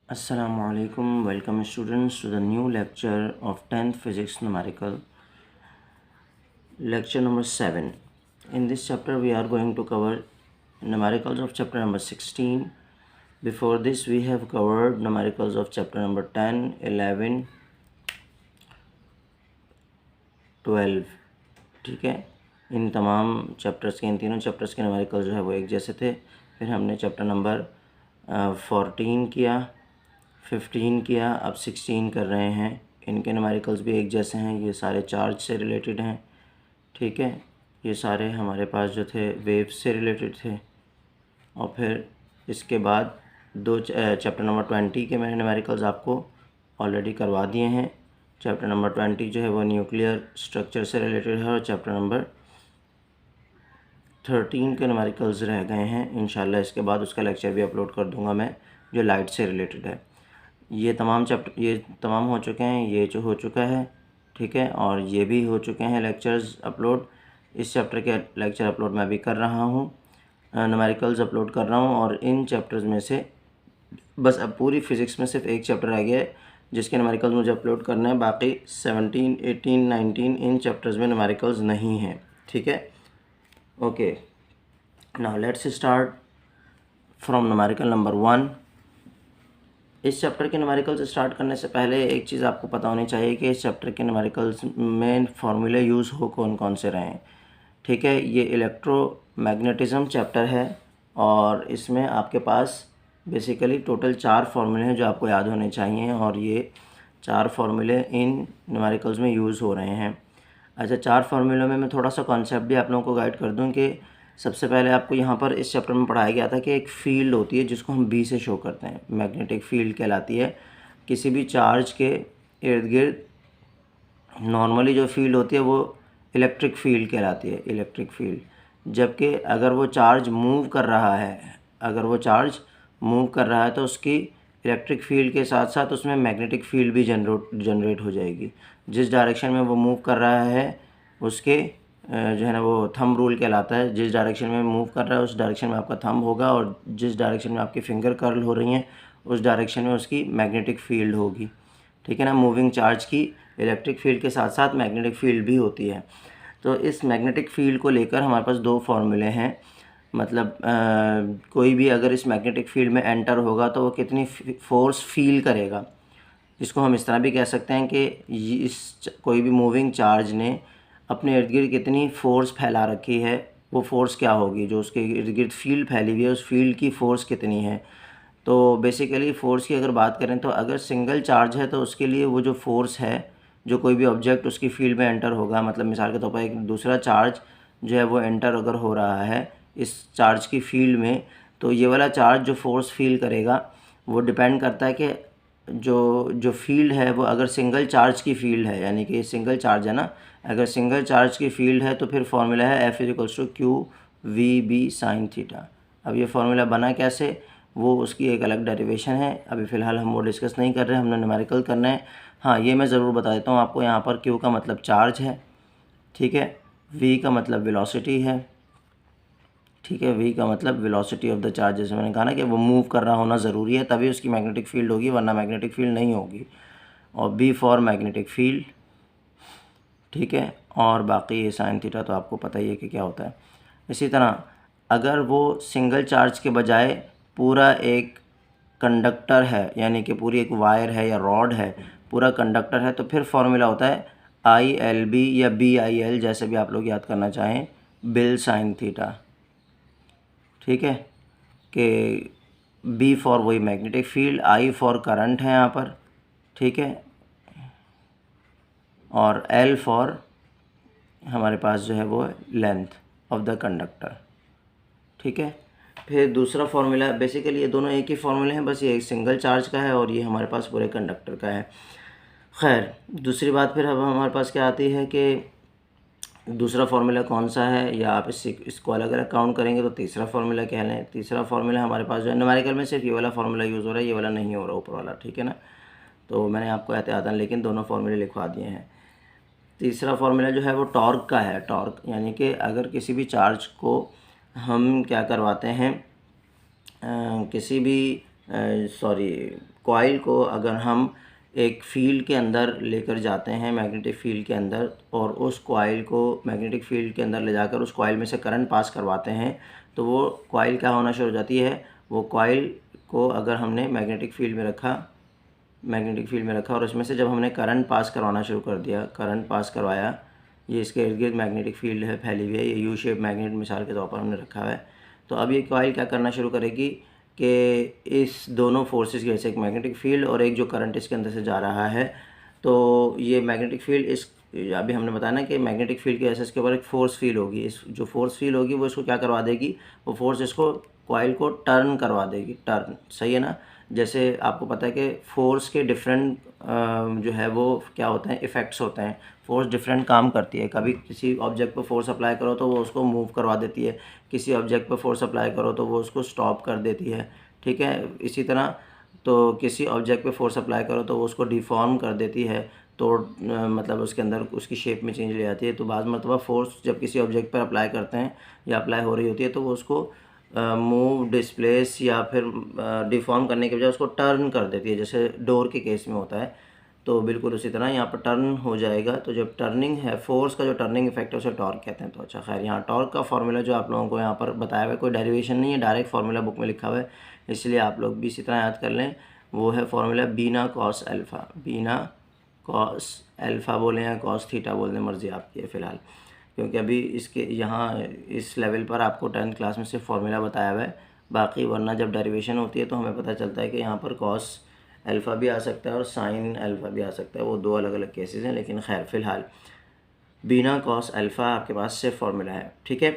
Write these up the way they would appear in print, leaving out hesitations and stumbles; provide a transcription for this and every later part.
Assalamu alaikum. Welcome students to the new lecture of 10th Physics Numerical, lecture number 7. In this chapter we are going to cover numericals of chapter number 16. Before this we have covered numericals of chapter number 10, 11, 12. ठीक है, इन तमाम chapters के, इन तीनों chapters के numerical जो है वो एक जैसे थे। फिर हमने चैप्टर नंबर 14 किया, 15 किया, अब 16 कर रहे हैं। इनके न्यूमेरिकल्स भी एक जैसे हैं, ये सारे चार्ज से रिलेटेड हैं। ठीक है, ये सारे हमारे पास जो थे वेव्स से रिलेटेड थे। और फिर इसके बाद चैप्टर नंबर 20 के मैंने न्यूमेरिकल्स आपको ऑलरेडी करवा दिए हैं। चैप्टर नंबर 20 जो है वो न्यूक्लियर स्ट्रक्चर से रिलेटेड है और चैप्टर नंबर 13 के न्यूमेरिकल्स रह गए हैं। इंशाल्लाह इसके बाद उसका लेक्चर भी अपलोड कर दूंगा मैं, जो लाइट से रिलेटेड है। ये तमाम हो चुके हैं, ये जो हो चुका है, ठीक है, और ये भी हो चुके हैं लेक्चर्स अपलोड। इस चैप्टर के लेक्चर अपलोड मैं भी कर रहा हूँ, न्यूमेरिकल्स अपलोड कर रहा हूँ। और इन चैप्टर्स में से बस अब पूरी फ़िज़िक्स में सिर्फ एक चैप्टर रह गया है जिसके न्यूमेरिकल्स मुझे अपलोड करना है। बाकी 17, 18, 19 इन चैप्टर्स में न्यूमेरिकल्स नहीं हैं। ठीक है, okay. Now let's start from numerical number 1। इस चैप्टर के न्यूमेरिकल्स स्टार्ट करने से पहले एक चीज़ आपको पता होनी चाहिए कि इस चैप्टर के न्यूमेरिकल्स में फार्मूले यूज़ हो कौन कौन से रहे हैं। ठीक है, ये इलेक्ट्रोमैग्नेटिज्म चैप्टर है और इसमें आपके पास बेसिकली टोटल 4 फार्मूले हैं जो आपको याद होने चाहिए, और ये 4 फार्मूले इन न्यूमेरिकल्स में यूज़ हो रहे हैं। अच्छा, 4 फार्मूलों में मैं थोड़ा सा कॉन्सेप्ट भी आप लोगों को गाइड कर दूं कि सबसे पहले आपको यहाँ पर इस चैप्टर में पढ़ाया गया था कि एक फ़ील्ड होती है जिसको हम बी से शो करते हैं, मैग्नेटिक फील्ड कहलाती है। किसी भी चार्ज के इर्द गिर्द नॉर्मली जो फील्ड होती है वो इलेक्ट्रिक फील्ड कहलाती है, इलेक्ट्रिक फील्ड। जबकि अगर वो चार्ज मूव कर रहा है, तो उसकी इलेक्ट्रिक फील्ड के साथ साथ उसमें मैग्नेटिक फील्ड भी जनरेट हो जाएगी। जिस डायरेक्शन में वो मूव कर रहा है उसके जो है ना वो थंब रूल कहलाता है। जिस डायरेक्शन में मूव कर रहा है उस डायरेक्शन में आपका थंब होगा, और जिस डायरेक्शन में आपकी फिंगर कर्ल हो रही हैं उस डायरेक्शन में उसकी मैग्नेटिक फील्ड होगी। ठीक है ना, मूविंग चार्ज की इलेक्ट्रिक फील्ड के साथ साथ मैग्नेटिक फील्ड भी होती है। तो इस मैग्नेटिक फील्ड को लेकर हमारे पास 2 फार्मूले हैं। मतलब कोई भी अगर इस मैग्नेटिक फील्ड में एंटर होगा तो वो कितनी फोर्स फील करेगा। इसको हम इस तरह भी कह सकते हैं कि कोई भी मूविंग चार्ज ने अपने इर्द गिर्द कितनी फ़ोर्स फैला रखी है, वो फ़ोर्स क्या होगी, जो उसके इर्द गिर्द फील्ड फैली हुई है उस फील्ड की फ़ोर्स कितनी है। तो बेसिकली फ़ोर्स की अगर बात करें तो अगर सिंगल चार्ज है तो उसके लिए वो जो फ़ोर्स है, जो कोई भी ऑब्जेक्ट उसकी फील्ड में एंटर होगा, मतलब मिसाल के तौर पर एक दूसरा चार्ज जो है वो एंटर अगर हो रहा है इस चार्ज की फील्ड में, तो ये वाला चार्ज जो फोर्स फील करेगा वो डिपेंड करता है कि जो फील्ड है वो अगर सिंगल चार्ज की फील्ड है, यानी कि सिंगल चार्ज है ना, अगर सिंगल चार्ज की फील्ड है तो फिर फॉर्मूला है F=q_v_b sin थीटा। अब ये फार्मूला बना कैसे, वो उसकी एक अलग डेरिवेशन है, अभी फ़िलहाल हम वो डिस्कस नहीं कर रहे हैं, हमने न्यूमेरिकल करना है। हाँ, ये मैं ज़रूर बता देता हूँ आपको, यहाँ पर q का मतलब चार्ज है, ठीक है, v का मतलब वेलोसिटी है, ठीक है, v का मतलब वेलोसिटी ऑफ द चार्ज। जैसे मैंने कहा ना कि वो मूव कर रहा होना ज़रूरी है तभी उसकी मैग्नेटिक फील्ड होगी, वरना मैग्नेटिक फील्ड नहीं होगी। और b फॉर मैग्नेटिक फील्ड, ठीक है, और बाकी ये साइन थीटा तो आपको पता ही है कि क्या होता है। इसी तरह अगर वो सिंगल चार्ज के बजाय पूरा एक कंडक्टर है, यानी कि पूरी एक वायर है या रॉड है, पूरा कंडक्टर है, तो फिर फॉर्मूला होता है ILB या BIL, जैसे भी आप लोग याद करना चाहें, बिल साइन थीटा। ठीक है, कि B फॉर वही magnetic field, I for current है यहाँ पर, ठीक है, और L फॉर हमारे पास जो है वो लेंथ ऑफ द कंडक्टर। ठीक है, फिर दूसरा फार्मूला, बेसिकली ये दोनों एक ही फार्मूले हैं, बस ये एक सिंगल चार्ज का है और ये हमारे पास पूरे कंडक्टर का है। खैर, दूसरी बात फिर अब हमारे पास क्या आती है कि दूसरा फार्मूला कौन सा है, या आप इसको अलग अलग काउंट करेंगे तो तीसरा फार्मूला कह लें। तीसरा फार्मूला हमारे पास जो है न्यूमेरिकल में सिर्फ ये वाला फार्मूला यूज़ हो रहा है, ये वाला नहीं हो रहा ऊपर वाला, ठीक है ना। तो मैंने आपको एहतियातन लेकिन दोनों फार्मूले लिखवा दिए हैं। तीसरा फार्मूला जो है वो टॉर्क का है। टॉर्क यानी कि अगर किसी भी चार्ज को हम क्या करवाते हैं, किसी भी सॉरी कॉइल को अगर हम एक फील्ड के अंदर लेकर जाते हैं, मैग्नेटिक फील्ड के अंदर, और उस कॉइल को मैग्नेटिक फील्ड के अंदर ले जाकर उस कॉइल में से करंट पास करवाते हैं, तो वो कॉइल क्या होना शुरू हो जाती है, वो कॉइल को अगर हमने मैग्नेटिक फील्ड में रखा और उसमें से जब हमने करंट पास करवाना शुरू कर दिया, करंट पास करवाया, ये इसके इर्द गिर्द मैग्नेटिक फील्ड है फैली हुई है, ये यू शेप मैग्नेट मिसाल के तौर पर हमने रखा है। तो अब ये कॉइल क्या करना शुरू करेगी कि इस दोनों फोर्सेस की वजह से, एक मैग्नेटिक फील्ड और एक जो करंट इसके अंदर से जा रहा है, तो ये मैग्नेटिक फील्ड इस अभी हमने बताया ना कि मैग्नेटिक फील्ड की वजह से इसके ऊपर एक फोर्स फील होगी। इस जो फोर्स फील होगी वो इसको क्या करवा देगी, वो फोर्स इसको कॉइल को टर्न करवा देगी, टर्न, सही है ना। जैसे आपको पता है कि फोर्स के डिफरेंट जो है वो क्या होते हैं, इफ़ेक्ट्स होते हैं। फोर्स डिफरेंट काम करती है, कभी किसी ऑब्जेक्ट पर फोर्स अप्लाई करो तो वो उसको मूव करवा देती है, किसी ऑब्जेक्ट पर फोर्स अप्लाई करो तो वो उसको स्टॉप कर देती है, ठीक है। इसी तरह तो किसी ऑब्जेक्ट पे फोर्स अप्लाई करो तो वो उसको डिफॉर्म कर देती है, तो मतलब उसके अंदर उसकी शेप में चेंज ले जाती है। तो बाज़ मरतबा फोर्स जब किसी ऑब्जेक्ट पर अप्लाई करते हैं या अप्लाई हो रही होती है तो वो उसको मूव, डिस्प्लेस या फिर डिफॉर्म करने के बजाय उसको टर्न कर देती है, जैसे डोर के केस में होता है। तो बिल्कुल उसी तरह यहाँ पर टर्न हो जाएगा। तो जब टर्निंग है, फोर्स का जो टर्निंग इफेक्ट है उसे टॉर्क कहते हैं। तो अच्छा खैर, यहाँ टॉर्क का फार्मूला जो आप लोगों को यहाँ पर बताया हुआ है, कोई डेरिवेशन नहीं है, डायरेक्ट फार्मूला बुक में लिखा हुआ है, इसलिए आप लोग भी इसी तरह याद कर लें। वो है फार्मूला बीना कॉस अल्फ़ा, बीना कॉस अल्फ़ा बोलें या कॉस थीटा बोल दें, मर्ज़ी आपकी है फ़िलहाल, क्योंकि अभी इसके यहाँ इस लेवल पर आपको 10th क्लास में सिर्फ फार्मूला बताया हुआ है। बाकी वरना जब डेरिवेशन होती है तो हमें पता चलता है कि यहाँ पर कॉस अल्फ़ा भी आ सकता है और साइन अल्फ़ा भी आ सकता है, वो दो अलग अलग केसेस हैं। लेकिन खैर फ़िलहाल बिना कॉस अल्फ़ा आपके पास सिर्फ फार्मूला है, ठीक है।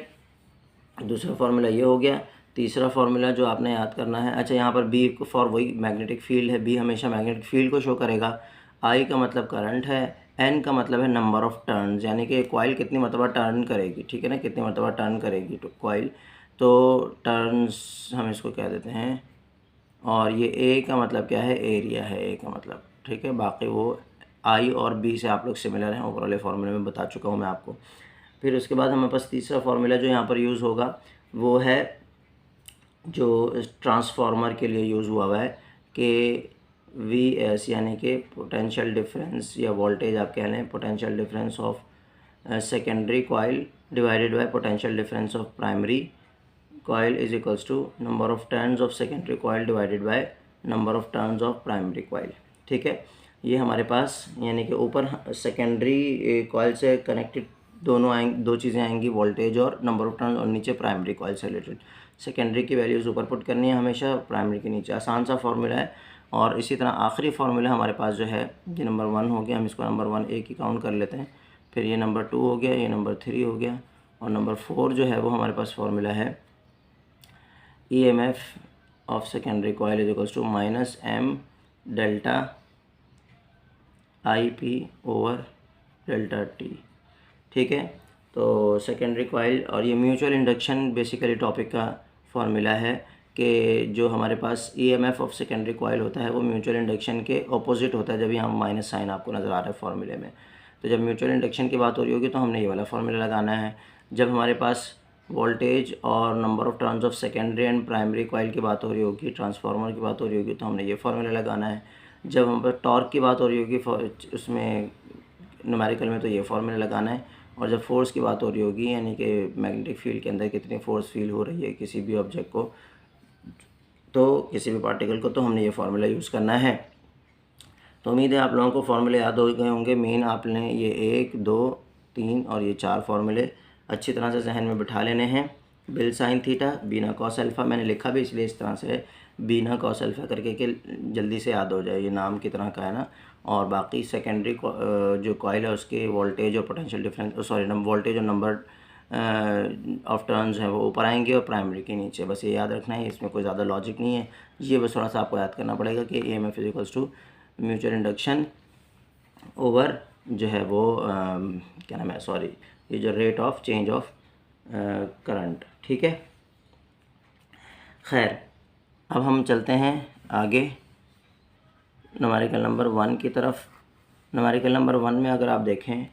दूसरा फार्मूला ये हो गया। तीसरा फार्मूला जो आपने याद करना है, अच्छा यहाँ पर बी फॉर वही मैग्नेटिक फील्ड है, बी हमेशा मैग्नेटिक फील्ड को शो करेगा। आई का मतलब करंट है, एन का मतलब है नंबर ऑफ़ टर्न्स, यानी कि कॉइल कितनी मरतबा टर्न करेगी, ठीक है ना, कितनी मरतबा टर्न करेगी तो कॉइल, तो टर्न्स हम इसको कह देते हैं। और ये ए का मतलब क्या है, एरिया है ए का मतलब, ठीक है। बाकी वो आई और बी से आप लोग सिमिलर हैं, ओवरऑल फार्मूले में बता चुका हूँ मैं आपको। फिर उसके बाद हमारे पास तीसरा फार्मूला जो यहाँ पर यूज़ होगा वो है जो ट्रांसफार्मर के लिए यूज़ हुआ है कि वी एस, यानी कि पोटेंशियल डिफरेंस या वोल्टेज आप कह लें, potential difference of secondary coil divided by potential difference of primary coil is equals to number of turns of secondary coil divided by number of turns of primary coil, ठीक है। ये हमारे पास यानी कि ऊपर सेकेंडरी कॉइल से connected दो चीज़ें आएंगी, वोल्टेज और नंबर ऑफ टर्न्स, और नीचे प्राइमरी कॉइल से रिलेटेड सेकेंडरी की वैल्यूज़ ऊपर पुट करनी है हमेशा, प्राइमरी के नीचे। आसान सा फार्मूला है। और इसी तरह आखिरी फार्मूला हमारे पास जो है, ये नंबर 1 हो गया, हम इसको नंबर 1 एक ही काउंट कर लेते हैं। फिर ये नंबर 2 हो गया, ये नंबर 3 हो गया, और नंबर 4 जो है वो हमारे पास फार्मूला है EMF of secondary coil is equals to minus m delta IP over delta T, ठीक है। तो सेकेंडरी कॉइल, और ये म्यूचुअल इंडक्शन बेसिकली टॉपिक का फार्मूला है कि जो हमारे पास EMF ऑफ सेकेंडरी कॉइल होता है वो म्यूचुअल इंडक्शन के ऑपोजिट होता है। जब यहाँ माइनस साइन आपको नज़र आ रहा है फार्मूले में, तो जब म्यूचुअल इंडक्शन की बात हो रही होगी तो हमने ये वाला फार्मूला लगाना है। जब हमारे पास वोल्टेज और number of turns of secondary and primary coil की बात हो रही होगी, ट्रांसफार्मर की बात हो रही होगी, तो हमने ये फार्मूला लगाना है। जब हम पर टॉर्क की बात हो रही होगी उसमें न्यूमेरिकल में, तो ये फार्मूला लगाना है। और जब फोर्स की बात हो रही होगी, यानी कि मैग्नेटिक फील्ड के अंदर कितनी फोर्स फील हो रही है किसी भी ऑब्जेक्ट को, तो किसी भी पार्टिकल को, तो हमने ये फार्मूला यूज़ करना है। तो उम्मीद है आप लोगों को फार्मूले याद हो गए होंगे। मेन आपने ये 1, 2, 3 और ये 4 फार्मूले अच्छी तरह से जहन में बिठा लेने हैं। बिल साइन थीटा, बीना कॉस अल्फ़ा, मैंने लिखा भी इसलिए इस तरह से बीना कॉस अल्फ़ा करके कि जल्दी से याद हो जाए, ये नाम की तरह का है ना। और बाकी सेकेंडरी जो कॉइल है उसके वोल्टेज और पोटेंशियल डिफरेंस, सॉरी वोल्टेज और नंबर ऑफ टर्न्स हैं वो ऊपर आएंगे और प्राइमरी के नीचे। बस ये याद रखना है, इसमें कोई ज़्यादा लॉजिक नहीं है। ये बस थोड़ा सा आपको याद करना पड़ेगा कि EMF is equals to mutual induction over जो है वो क्या नाम है, सॉरी, ये जो rate of change of current, ठीक है। खैर, अब हम चलते हैं आगे न्यूमेरिकल नंबर 1 की तरफ। न्यूमेरिकल नंबर 1 में अगर आप देखें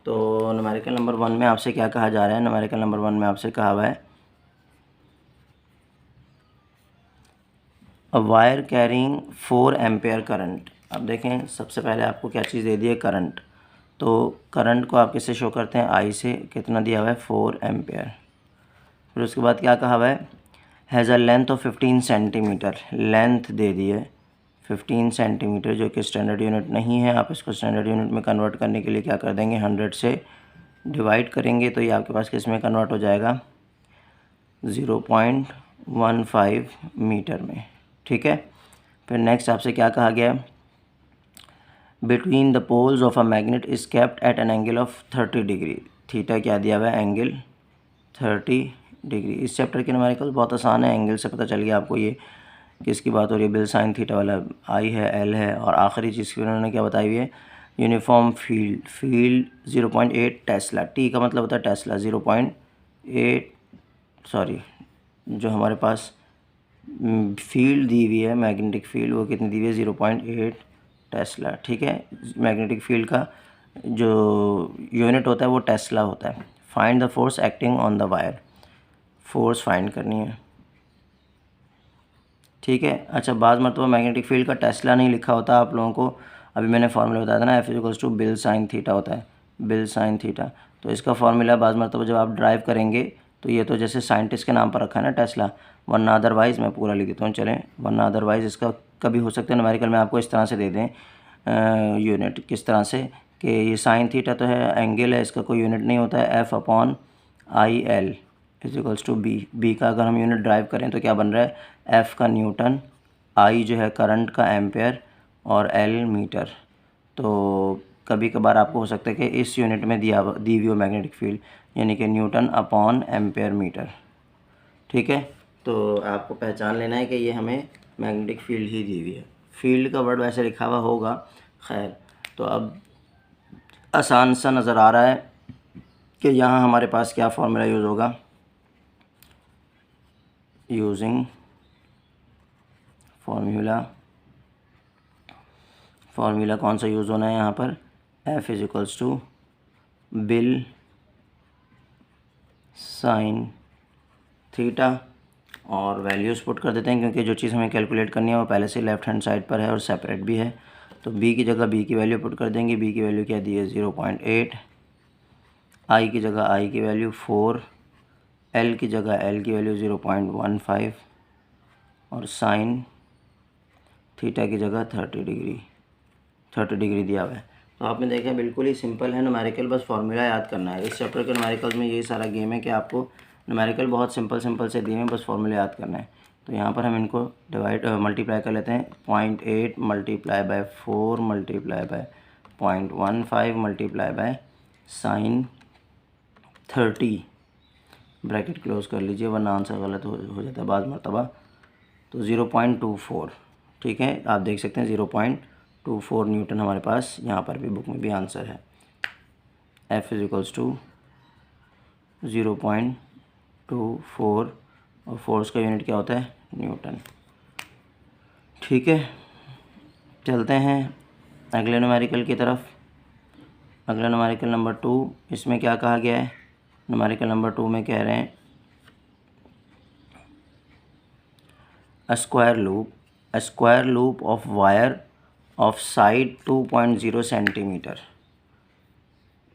तो न्यूमेरिकल नंबर 1 में आपसे क्या कहा जा रहा है, न्यूमेरिकल नंबर 1 में आपसे कहा हुआ है a wire carrying 4 ampere current. अब देखें सबसे पहले आपको क्या चीज़ दे दी है, करंट। तो करंट को आप किससे शो करते हैं, आई से। कितना दिया हुआ है, 4 एम्पेयर। फिर उसके बाद क्या कहा हुआ है, has a length of 15 centimetre. Length दे दी है 15 सेंटीमीटर, जो कि स्टैंडर्ड यूनिट नहीं है। आप इसको स्टैंडर्ड यूनिट में कन्वर्ट करने के लिए क्या कर देंगे, 100 से डिवाइड करेंगे तो ये आपके पास किस में कन्वर्ट हो जाएगा, 0.15 मीटर में। ठीक है। फिर नेक्स्ट आपसे क्या कहा गया, between the poles of a magnet is kept at an angle of 30 degree. Theta क्या दिया हुआ है, एंगल 30 डिग्री। इस चैप्टर के न्यूमेरिकल बहुत आसान है, एंगल से पता चल गया आपको ये किसकी बात हो रही है, बिल साइन थीटा वाला। आई है, एल है, और आखिरी चीज़ की उन्होंने क्या बताई हुई है, uniform field. Field 0.8 Tesla. T का मतलब होता है टेस्ला। 0.8 सॉरी, जो हमारे पास फील्ड दी हुई है, मैग्नेटिक फील्ड, वो कितनी दी हुई है, 0.8 टेस्ला। ठीक है। मैग्नेटिक फील्ड का जो यूनिट होता है वो टेस्ला होता है। Find the force acting on the wire. Force find करनी है। ठीक है। अच्छा, बाज़ मरतबा मैग्नेटिक फील्ड का टेस्ला नहीं लिखा होता आप लोगों को। अभी मैंने फार्मूला बताया था ना, F equals to BIL sine theta होता है, बिल साइन थीटा। तो इसका फार्मूला बाज़ मरतबा जब आप ड्राइव करेंगे तो ये तो जैसे साइंटिस्ट के नाम पर रखा है ना टेस्ला, वरना अदरवाइज़ मैं पूरा लिख देता हूँ, चलें। वरना अदरवाइज़ इसका कभी हो सकता है न्यूमेरिकल में आपको इस तरह से दे दें यूनिट। किस तरह से कि ये साइन थीटा तो है, एंगल है, इसका कोई यूनिट नहीं होता है, F upon I L is equals to B. B का अगर हम यूनिट ड्राइव करें तो क्या बन रहा है, एफ़ का न्यूटन, आई जो है करंट का एम्पेयर, और एल मीटर। तो कभी कभार आपको हो सकता है कि इस यूनिट में दी हुई हो मैग्नेटिक फील्ड, यानी कि न्यूटन अपॉन एम्पेयर मीटर। ठीक है। तो आपको पहचान लेना है कि ये हमें मैग्नेटिक फील्ड ही दी हुई है। फील्ड का वर्ड वैसे लिखा हुआ होगा, खैर। तो अब आसान सा नज़र आ रहा है कि यहाँ हमारे पास क्या फार्मूला यूज़ होगा, यूजिंग फार्मूला कौन सा यूज़ होना है यहाँ पर, F is equals to BIL sine theta, और वैल्यूज़ पुट कर देते हैं क्योंकि जो चीज़ हमें कैलकुलेट करनी है वो पहले से लेफ़्ट हैंड साइड पर है और सेपरेट भी है। तो बी की जगह बी की वैल्यू पुट कर देंगे। बी की वैल्यू क्या दी है, 0.8। आई की जगह आई की वैल्यू 4, एल की जगह एल की वैल्यू 0.15, और साइन थीटा की जगह 30 डिग्री दिया हुआ है। तो आपने देखा बिल्कुल ही सिंपल है न्यूमेरिकल, बस फार्मूला याद करना है। इस चैप्टर के न्यूमेरिकल में यही सारा गेम है कि आपको न्यूमेरिकल बहुत सिंपल से दिए हैं, बस फार्मूला याद करना है। तो यहाँ पर हम इनको मल्टीप्लाई कर लेते हैं। 0.8 multiply by 4 multiply by 0.15 multiply by sine 30, bracket close कर लीजिए वरना आंसर गलत हो जाता है बाज़ मरतबा। तो 0.24, ठीक है। आप देख सकते हैं 0.24 न्यूटन हमारे पास यहाँ पर भी बुक में भी आंसर है। एफ इज इक्वल्स टू 0.24, और फोर्स का यूनिट क्या होता है, न्यूटन। ठीक है। चलते हैं अगले न्यूमेरिकल की तरफ। अगला न्यूमेरिकल नंबर 2, इसमें क्या कहा गया है, न्यूमेरिकल नंबर 2 में कह रहे हैं a square loop of wire of side 2.0 centimetre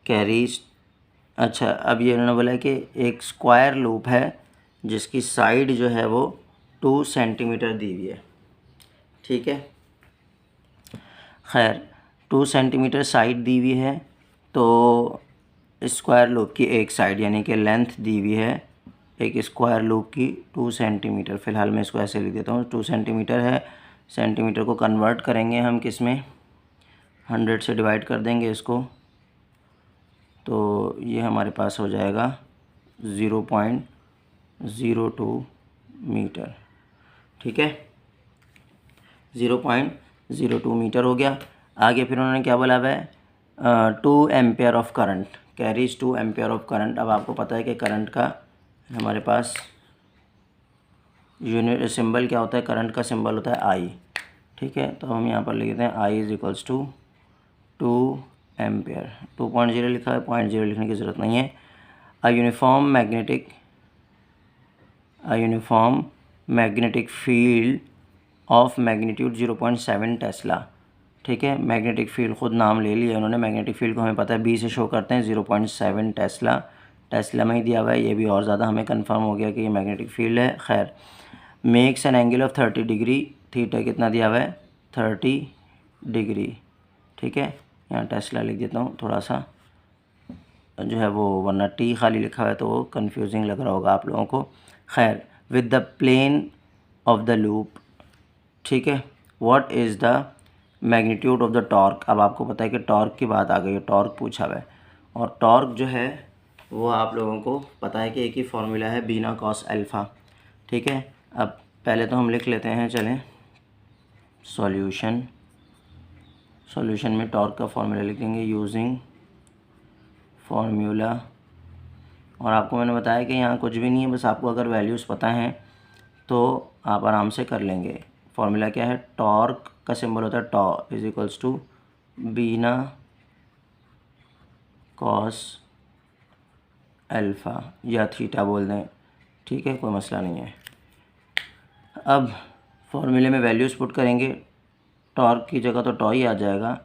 carries. अच्छा, अब ये उन्होंने बोला है कि एक स्क्वायर लूप है जिसकी साइड जो है वो 2 सेंटीमीटर दी हुई है। ठीक है। खैर 2 सेंटीमीटर साइड दी हुई है, तो स्क्वायर लूप की एक साइड यानी कि लेंथ दी हुई है एक स्क्वायर लूप की 2 सेंटीमीटर। फ़िलहाल मैं इसको ऐसे लिख देता हूँ, 2 सेंटीमीटर है। सेंटीमीटर को कन्वर्ट करेंगे हम किस में, 100 से डिवाइड कर देंगे इसको, तो ये हमारे पास हो जाएगा 0.02 मीटर। ठीक है, 0.02 मीटर हो गया। आगे फिर उन्होंने क्या बोला है, 2 ampere of current carries 2 ampere of current. अब आपको पता है कि करंट का हमारे पास यूनिट सिंबल क्या होता है, करंट का सिंबल होता है आई। ठीक है, तो हम यहाँ पर लिखते हैं I is equals to 2 ampere. 2.0 लिखा है, 0.0 लिखने की ज़रूरत नहीं है। अ uniform magnetic field of magnitude 0.7 Tesla. ठीक है, मैग्नेटिक फील्ड खुद नाम ले लिया उन्होंने, मैग्नेटिक फील्ड को हमें पता है बी से शो करते हैं 0.7 टेस्ला, टेस्ला में ही दिया हुआ है, ये भी और ज़्यादा हमें कंफर्म हो गया कि ये मैग्नेटिक फील्ड है। खैर, makes an angle of 30 degree, theta कितना दिया हुआ है 30 डिग्री। ठीक है, यहाँ टेस्ला लिख देता हूँ, थोड़ा सा जो है वो, वरना टी खाली लिखा हुआ है तो वो कन्फ्यूजिंग लग रहा होगा आप लोगों को। खैर, with the plane of the loop, ठीक है, what is the magnitude of the torque. अब आपको पता है कि टॉर्क की बात आ गई है, टॉर्क पूछा हुआ है, और टॉर्क जो है वो आप लोगों को पता है कि एक ही फार्मूला है, बीना कॉस अल्फ़ा। ठीक है, अब पहले तो हम लिख लेते हैं, चलें सॉल्यूशन में टॉर्क का फार्मूला लिख देंगे यूजिंग फार्मूला। और आपको मैंने बताया कि यहाँ कुछ भी नहीं है, बस आपको अगर वैल्यूज़ पता हैं तो आप आराम से कर लेंगे। फार्मूला क्या है, टॉर्क का सिंबल होता है tau is equals to BINA cos alpha, या थीटा बोल दें, ठीक है, कोई मसला नहीं है। अब फार्मूले में वैल्यूज़ पुट करेंगे, टॉर्क की जगह तो टॉ ही आ जाएगा।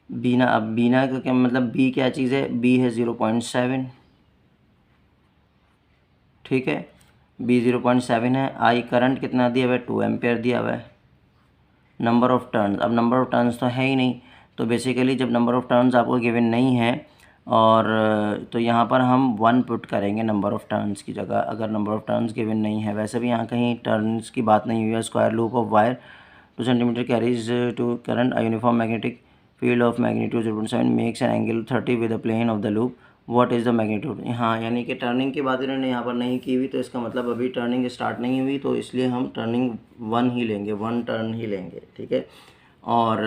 बीना, अब बीना का क्या मतलब, बी क्या चीज़ है, बी है 0.7, ठीक है, बी 0.7 है। आई करंट कितना दिया हुआ है, 2 एम्पेयर दिया हुआ है। नंबर ऑफ़ टर्न्स, अब नंबर ऑफ़ टर्न्स तो है ही नहीं, तो बेसिकली जब नंबर ऑफ़ टर्न्स आपको गिवन नहीं है और तो यहाँ पर हम 1 पुट करेंगे नंबर ऑफ़ टर्न्स की जगह, अगर नंबर ऑफ़ टर्न्स गिवन नहीं है। वैसे भी यहाँ कहीं टर्न्स की बात नहीं हुई है। Square loop of wire 2 centimetre carries two current, a uniform magnetic field of magnitude 0.7 makes an angle 30 with the plane of the loop, what is the magnitude. हाँ, यानी कि टर्निंग की बात इन्होंने यहाँ पर नहीं की हुई, तो इसका मतलब अभी टर्निंग स्टार्ट नहीं हुई, तो इसलिए हम टर्निंग 1 ही लेंगे, 1 टर्न ही लेंगे। ठीक है, और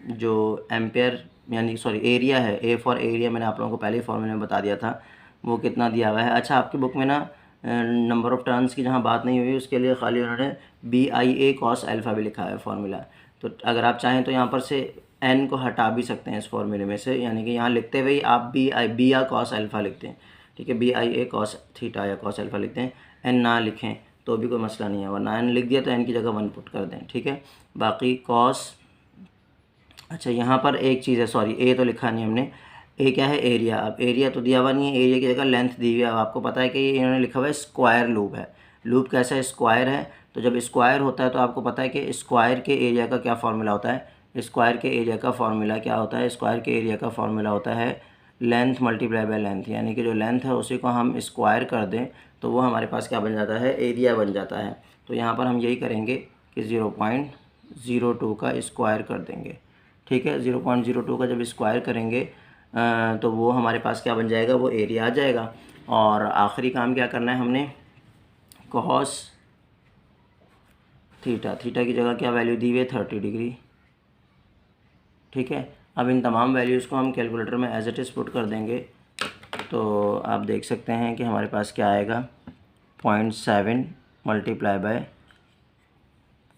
जो एम्पेयर यानी सॉरी एरिया है, ए फॉर एरिया, मैंने आप लोगों को पहले ही फॉर्मूले में बता दिया था, वो कितना दिया हुआ है। अच्छा, आपकी बुक में ना नंबर ऑफ़ टर्न्स की जहाँ बात नहीं हुई उसके लिए खाली उन्होंने BIA कॉस अल्फ़ा भी लिखा है फार्मूला। तो अगर आप चाहें तो यहाँ पर से n को हटा भी सकते हैं इस फार्मूले में से, यानी कि यहाँ लिखते हुए ही आप बी या कॉस अल्फ़ा लिखते हैं। ठीक है, BIA कॉस थीटा या कॉस अल्फ़ा लिखते हैं, n ना लिखें तो भी कोई मसला नहीं है, वरना n लिख दिया तो n की जगह 1 पुट कर दें। ठीक है, बाकी कॉस, अच्छा यहाँ पर एक चीज़ है, सॉरी ए तो लिखा नहीं हमने, ए क्या है एरिया। अब एरिया तो दिया हुआ नहीं है, एरिया की जगह लेंथ दी हुई है। अब आपको पता है कि इन्होंने लिखा हुआ है स्क्वायर लूप है, लूप कैसा है, स्क्वायर है, तो जब स्क्वायर होता है तो आपको पता है कि स्क्वायर के एरिया का क्या फार्मूला होता है, स्क्वायर के एरिया का फार्मूला क्या होता है, स्क्वायर के एरिया का फार्मूला होता है लेंथ मल्टीप्लाई बाय लेंथ, यानी कि जो लेंथ है उसी को हम स्क्वायर कर दें तो वो हमारे पास क्या बन जाता है, एरिया बन जाता है। तो यहाँ पर हम यही करेंगे कि 0.02 का स्क्वायर कर देंगे। ठीक है, 0.02 का जब स्क्वायर करेंगे तो वो हमारे पास क्या बन जाएगा, वो एरिया आ जाएगा। और आखिरी काम क्या करना है हमने, कॉस थीटा, थीटा की जगह क्या वैल्यू दी हुई है 30 डिग्री। ठीक है, अब इन तमाम वैल्यूज़ को हम कैलकुलेटर में एज इट इज़ पुट कर देंगे तो आप देख सकते हैं कि हमारे पास क्या आएगा, 0.7 मल्टीप्लाई बाय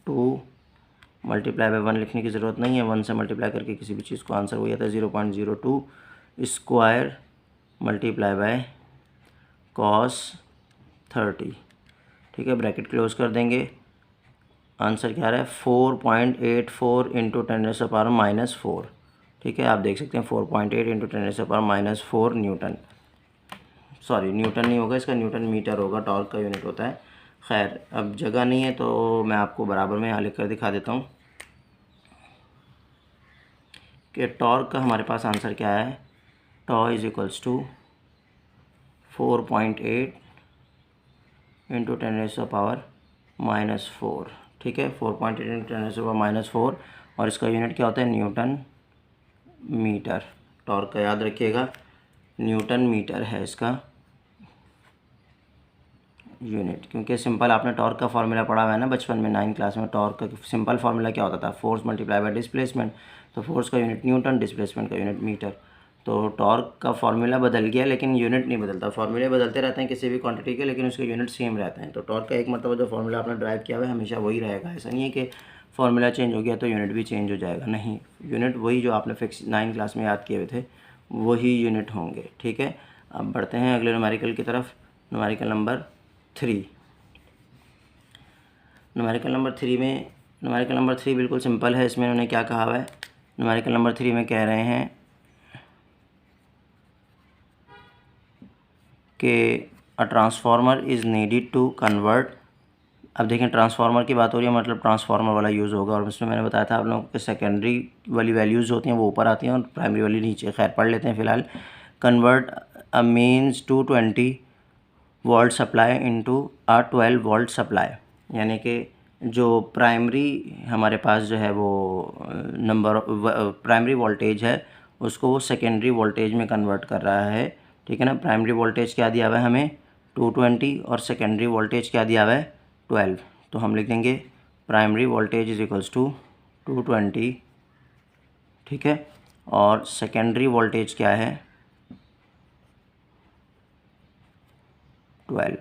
2 मल्टीप्लाई बाय 1 लिखने की ज़रूरत नहीं है, 1 से मल्टीप्लाई करके किसी भी चीज़ को आंसर हो जाता है 0.02 स्क्वायर मल्टीप्लाई बाय कॉस 30। ठीक है, ब्रैकेट क्लोज कर देंगे, आंसर क्या आ रहा है 4.84 इंटू 10⁻⁻⁴। ठीक है, आप देख सकते हैं 4.8 इंटू 10⁻⁻⁴ न्यूटन, सॉरी न्यूटन नहीं होगा इसका, न्यूटन मीटर होगा, टॉर्क का यूनिट होता है। खैर, अब जगह नहीं है तो मैं आपको बराबर में यहाँ लिख कर दिखा देता हूँ कि टॉर्क का हमारे पास आंसर क्या है, tau is equals to 4.8 into 10⁻⁻⁴। ठीक है, 4.8 इंटू 10⁻⁻⁴, और इसका यूनिट क्या होता है, न्यूटन मीटर। टॉर्क का याद रखिएगा, न्यूटन मीटर है इसका यूनिट, क्योंकि सिंपल आपने टॉर्क का फार्मूला पढ़ा हुआ है ना बचपन में 9th क्लास में। टॉर्क का सिंपल फार्मूला क्या होता था, फोर्स मल्टीप्लाई बाय डिस्प्लेसमेंट, तो फोर्स का यूनिट न्यूटन, डिस्प्लेसमेंट का यूनिट मीटर। तो टॉर्क का फार्मूला बदल गया लेकिन यूनिट नहीं बदलता, फार्मूले बदलते रहते हैं किसी भी क्वांटिटी के, लेकिन उसके यूनिट सेम रहते हैं। तो टॉर्क का एक मतलब जो फार्मूला आपने ड्राइव किया हुआ है हमेशा वही रहेगा, ऐसा नहीं है कि फार्मूला चेंज हो गया तो यूनिट भी चेंज हो जाएगा, नहीं, यूनिट वही जो आपने फिक्स 9th क्लास में याद किए हुए थे वही यूनिट होंगे। ठीक है, अब बढ़ते हैं अगले न्यूमेरिकल की तरफ, न्यूमेरिकल नंबर 3। न्यूमेरिकल नंबर 3 में न्यूमेरिकल नंबर 3 बिल्कुल सिंपल है। इसमें उन्होंने क्या कहा हुआ है, न्यूमेरिकल नंबर 3 में कह रहे हैं कि a transformer is needed to convert. अब देखें ट्रांसफार्मर की बात हो रही है, मतलब ट्रांसफार्मर वाला यूज़ होगा, और इसमें मैंने बताया था आप लोगों को सेकेंडरी वाली वैल्यूज़ होती हैं वो ऊपर आती हैं और प्राइमरी वाली नीचे। खैर पढ़ लेते हैं फ़िलहाल। Convert a means 220 volt supply into a 12 volt supply, यानी कि जो प्राइमरी हमारे पास जो है वो नंबर प्राइमरी वोल्टेज है उसको वो सेकेंडरी वोल्टेज में कन्वर्ट कर रहा है। ठीक है ना। प्राइमरी वोल्टेज क्या दिया हुआ है हमें 220 और सेकेंडरी वोल्टेज क्या दिया हुआ है 12। तो हम लिख देंगे primary voltage is equals to 220, ठीक है, और सेकेंडरी वोल्टेज क्या है 12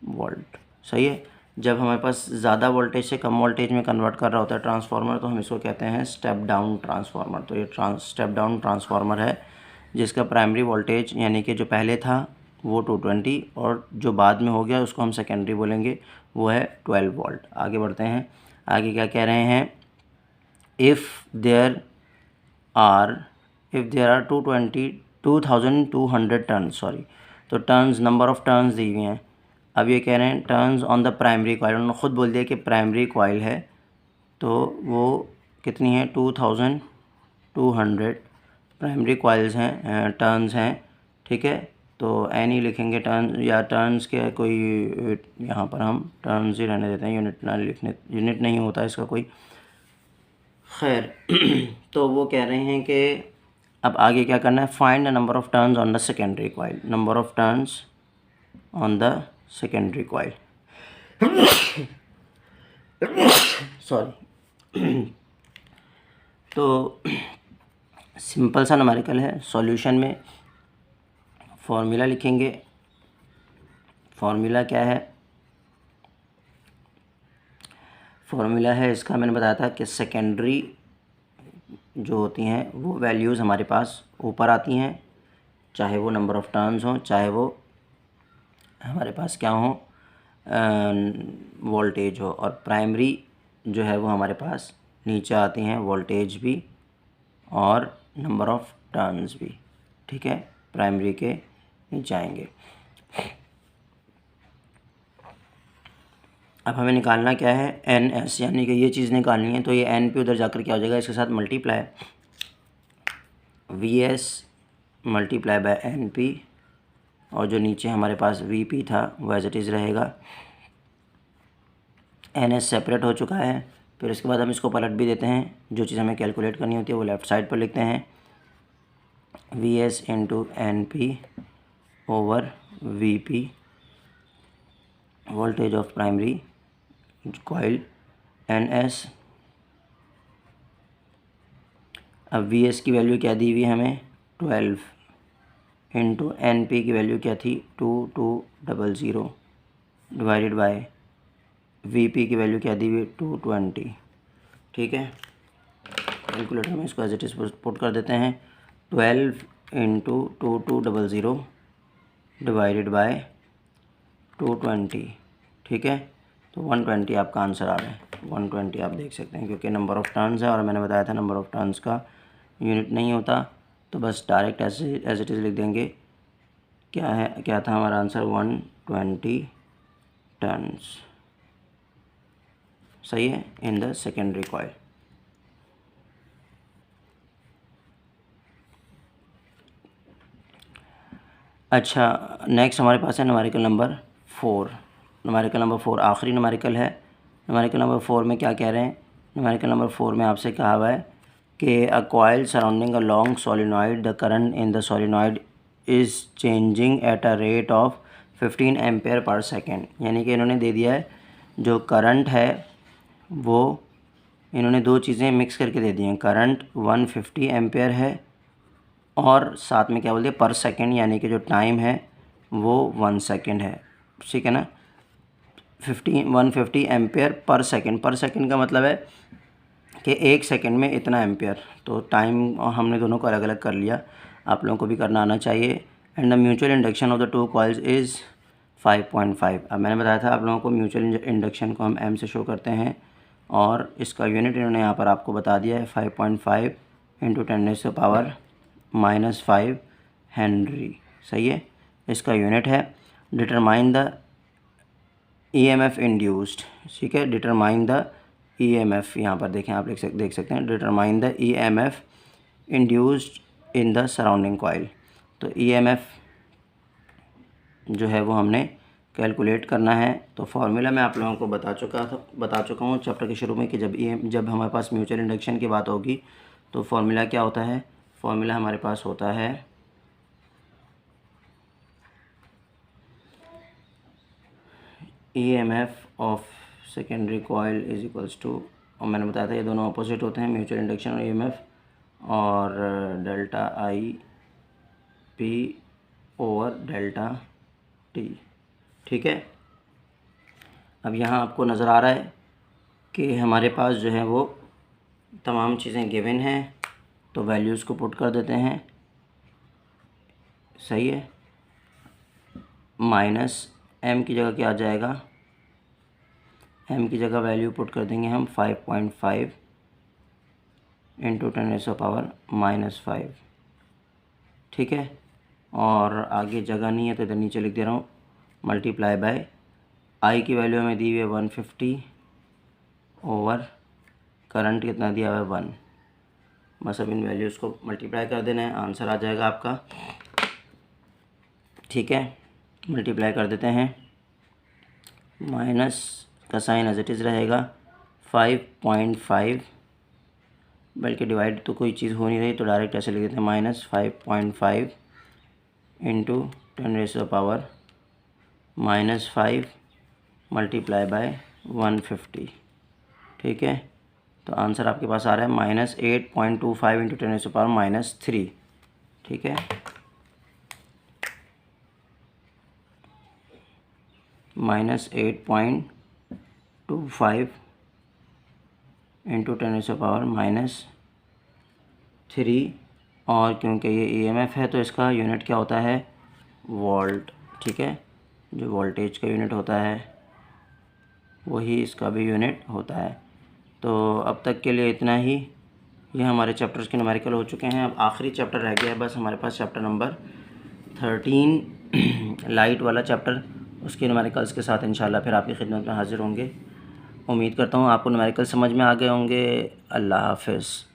वोल्ट। सही है। जब हमारे पास ज़्यादा वोल्टेज से कम वोल्टेज में कन्वर्ट कर रहा होता है ट्रांसफार्मर तो हम इसको कहते हैं स्टेप डाउन ट्रांसफार्मर। तो ये स्टेप डाउन ट्रांसफार्मर है जिसका प्राइमरी वोल्टेज यानी कि जो पहले था वो 220 और जो बाद में हो गया उसको हम सेकेंडरी बोलेंगे, वो है 12 वोल्ट। आगे बढ़ते हैं। आगे क्या कह रहे हैं, if there are 2200 turn, sorry, तो टर्न्स नंबर ऑफ़ टर्न्स दी हुई हैं। अब ये कह रहे हैं turns on the primary coil, उन्होंने ख़ुद बोल दिया कि प्राइमरी कॉइल है तो वो कितनी है 2200 प्राइमरी कॉइल्स हैं, टर्न्स हैं। ठीक है। तो एन ही लिखेंगे टर्न, या टर्न्स के कोई यहाँ पर हम टर्न्स ही रहने देते हैं, यूनिट ना लिखने, यूनिट नहीं होता इसका कोई। खैर तो वो कह रहे हैं कि अब आगे क्या करना है, find the number of turns on the secondary coil, number of turns on the secondary coil, sorry. तो सिंपल सा न्यूमेरिकल है। सॉल्यूशन में फॉर्मूला लिखेंगे। फॉर्मूला क्या है, फॉर्मूला है इसका मैंने बताया था कि सेकेंडरी जो होती हैं वो वैल्यूज़ हमारे पास ऊपर आती हैं, चाहे वो नंबर ऑफ़ टर्न्स हों, चाहे वो हमारे पास क्या हो वोल्टेज हो, और प्राइमरी जो है वो हमारे पास नीचे आती हैं, वोल्टेज भी और नंबर ऑफ़ टर्न्स भी। ठीक है, प्राइमरी के नीचे आएंगे। अब हमें निकालना क्या है, एन एस, यानी कि ये चीज़ निकालनी है। तो ये एन पे उधर जाकर क्या हो जाएगा, इसके साथ multiply V S multiply by N P, और जो नीचे हमारे पास वी पी था वो एज इट इज़ रहेगा। एन एस सेपरेट हो चुका है। फिर इसके बाद हम इसको पलट भी देते हैं, जो चीज़ हमें कैलकुलेट करनी होती है वो लेफ़्ट साइड पर लिखते हैं, V S into N P over V P, voltage of primary coil N S. अब वी एस की वैल्यू क्या दी हुई है हमें 12 इंटू एन पी की वैल्यू क्या थी 2200 डिवाइडेड बाय वी पी की वैल्यू क्या दी हुई 220। ठीक है, कैलकुलेटर में इसको एज इट इज़ पुट कर देते हैं, 12 इंटू 2200 डिवाइडेड बाय 220। ठीक है, तो 120 आपका आंसर आ रहा है। 120 आप देख सकते हैं क्योंकि नंबर ऑफ़ टर्न्स है और मैंने बताया था नंबर ऑफ़ टर्न्स का यूनिट नहीं होता, तो बस डायरेक्ट एज इट इज़ लिख देंगे। क्या है, क्या था हमारा आंसर 120 टर्न्स। सही है, इन द सेकेंडरी कॉइल। अच्छा, नेक्स्ट हमारे पास है न्यूमेरिकल नंबर 4। न्यूमेरिकल नंबर 4 आखिरी न्यूमेरिकल है। न्यूमेरिकल नंबर 4 में क्या कह रहे हैं, न्यूमेरिकल नंबर 4 में आपसे कहा हुआ है कि a coil surrounding a long solenoid, the current in the solenoid is changing at a rate of 15 ampere per second. यानी कि इन्होंने दे दिया है जो करंट है वो इन्होंने दो चीज़ें मिक्स करके दे दी हैं। करंट 150 एम्पेयर है और साथ में क्या बोलते हैं पर सेकेंड, यानी कि जो टाइम है वो 1 सेकेंड है। ठीक है ना, 150 एम्पेयर पर सेकेंड। पर सेकेंड का मतलब है कि 1 सेकेंड में इतना एम्पेयर। तो टाइम हमने दोनों को अलग अलग कर लिया, आप लोगों को भी करना आना चाहिए। And the mutual induction of the two coils is 5.5। अब मैंने बताया था आप लोगों को म्यूचुअल इंडक्शन को हम एम से शो करते हैं और इसका यूनिट इन्होंने यहाँ पर आपको बता दिया है 5.5 इंटू 10⁻⁻5 हेनरी। सही है, इसका यूनिट है। Determine the EMF induced. ठीक है, डिटरमाइन द EMF, यहाँ पर देखें आप देख सकते हैं, determine the EMF induced in the surrounding coil. तो EMF जो है वो हमने कैलकुलेट करना है। तो फार्मूला मैं आप लोगों को बता चुका हूँ चैप्टर के शुरू में कि जब हमारे पास म्यूचुअल इंडक्शन की बात होगी तो फार्मूला क्या होता है। फार्मूला हमारे पास होता है EMF of secondary coil is equals to, और मैंने बताया था ये दोनों अपोजिट होते हैं, म्यूचुअल इंडक्शन और EMF, और delta IP over delta T। ठीक है, अब यहाँ आपको नज़र आ रहा है कि हमारे पास जो है वो तमाम चीज़ें गिवन हैं, तो वैल्यूज़ को पुट कर देते हैं। सही है, माइनस m की जगह क्या आ जाएगा, m की जगह वैल्यू पुट कर देंगे हम 5.5 इंटू 10⁻⁻5। ठीक है, और आगे जगह नहीं है तो इधर नीचे लिख दे रहा हूँ, मल्टीप्लाई बाय I की वैल्यू हमें दी हुई है 150 ओवर करंट कितना दिया हुआ है 1। बस अब इन वैल्यूज़ को मल्टीप्लाई कर देना है, आंसर आ जाएगा आपका। ठीक है, मल्टीप्लाई कर देते हैं, माइनस का साइन एज इट इज़ रहेगा 5.5, बल्कि डिवाइड तो कोई चीज़ हो नहीं रही तो डायरेक्ट ऐसे लिख देते हैं, -5.5 इंटू 10⁻⁻5 मल्टीप्लाई बाय 150। ठीक है, तो आंसर आपके पास आ रहा है -8.25 इंटू 10⁻⁻3। ठीक है, -8.25 इंटू 10⁻⁻3, और क्योंकि ये EMF है तो इसका यूनिट क्या होता है, वोल्ट। ठीक है, जो वोल्टेज का यूनिट होता है वही इसका भी यूनिट होता है। तो अब तक के लिए इतना ही, ये हमारे चैप्टर्स के न्यूमेरिकल हो चुके हैं। अब आखिरी चैप्टर रह गया है बस हमारे पास, चैप्टर नंबर 13 लाइट वाला चैप्टर, उसके न्यूमेरिकल्स के साथ इंशाल्लाह फिर आपकी खिदमत में हाज़िर होंगे। उम्मीद करता हूँ आपको न्यूमेरिकल समझ में आ गए होंगे। अल्लाह हाफ़िज़।